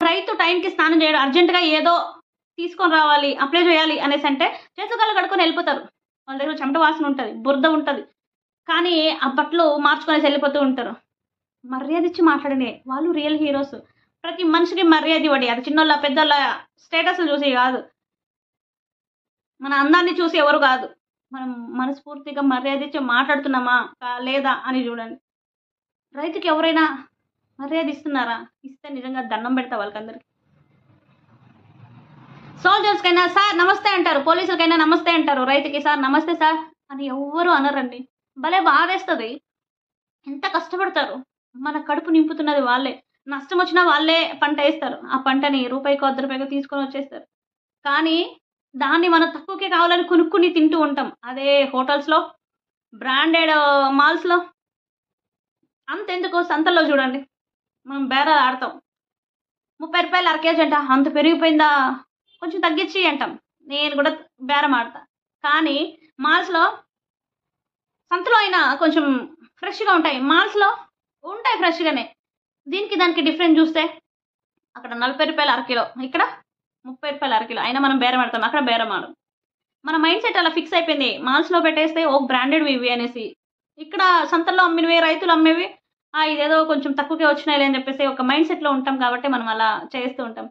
రైతు టైంకి స్నానం చేయడు. అర్జెంట్‌గా ఏదో తీసుకొని రావాలి, అప్లై చేయాలి అనేసంటే చేతులు కాళ్ళు కడుక్కొని ఎళ్ళిపోతారు. వాళ్ళ దగ్గర చెమట వాసన ఉంటది. బురద ఉంటది. కానీ ఆ బట్టలు మార్చుకొనేసి ఎళ్ళిపోతూ ఉంటారు. మర్యాదిచ్చి మాట్లాడనే వాళ్ళు రియల్ హీరోస్. ప్రతి మనిషికి మర్యాద ఇవ్వండి. అది చిన్నోళ్ళ, పెద్దోళ్ళ స్టేటస్‌లు చూసి గాదు. మన అందాన్ని చూసి ఎవరు గాదు. మనం మనస్ఫూర్తిగా మర్యాదిచ్చి మాట్లాడుతున్నామా? లేదా? అని జూడండి. రైతుకి ఎవరైనా మర్యాద ఇస్తున్నారా? ఇస్తే నిజంగా దండం పెడతా వాళ్ళకందరికి. సోల్జర్స్‌కైనా సార్ నమస్తే అంటారు. పోలీసులకైనా నమస్తే అంటారు. రైతుకి సార్ నమస్తే సార్ అని ఎవ్వరు అనరండి. భలే బాధేస్తది. ఎంత కష్టపడతారు. మన కడుపు నింపుతున్నది వాళ్ళే. నష్టమొచ్చినా వాళ్ళే పంటేస్తారు. ఆ పంటని రూపాయికో, అర్ధ రూపాయికో తీసుకొనొచ్చేస్తారు. కానీ దాన్ని మనం తక్కువకే కావాలని కొనుక్కొని తింటూ ఉంటాం. అదే హోటల్స్‌లో, బ్రాండెడ్ మాల్స్‌లో అంతెందుకు సంతల్లో జూడండి. మనం బేరాలు ఆడతాం. రూ. 30 అర కేజీ అంట. అంత పెరిగిపోయిందా? కొంచెం తగ్గిచ్చియి అంటాం. నేను గూడా బేరం ఆడతా. కానీ మాల్స్‌లో సంతలో అయినా కొంచెం ఫ్రెష్‌గా ఉంటాయి. మాల్స్‌లో ఉంటాయి ఫ్రెష్‌గానే. దీనికి దానికి డిఫరెన్స్ జూస్తే అక్కడ రూ. 40 అర కిలో. ఇక్కడ రూ. 30 అర కిలో. అయినా మనం బేరం ఆడతాం. అక్కడ బేరం ఆడం. మన మైండ్ సెట్ అలా ఫిక్స్ అయిపోయింది. మాల్స్‌లో పెట్టేస్తే బ్రాండెడ్‌వి ఇవి అనేసి. ఇక్కడ సంతల్లో అమ్మినవి, రైతులు అమ్మేవి ఇదేదో కొంచెం తక్కువకే వచ్చినాయిలే అని చెప్పేసి ఒక మైండ్ సెట్‌లో ఉంటాం కాబట్టి మనం అలా చేస్తూ ఉంటాం.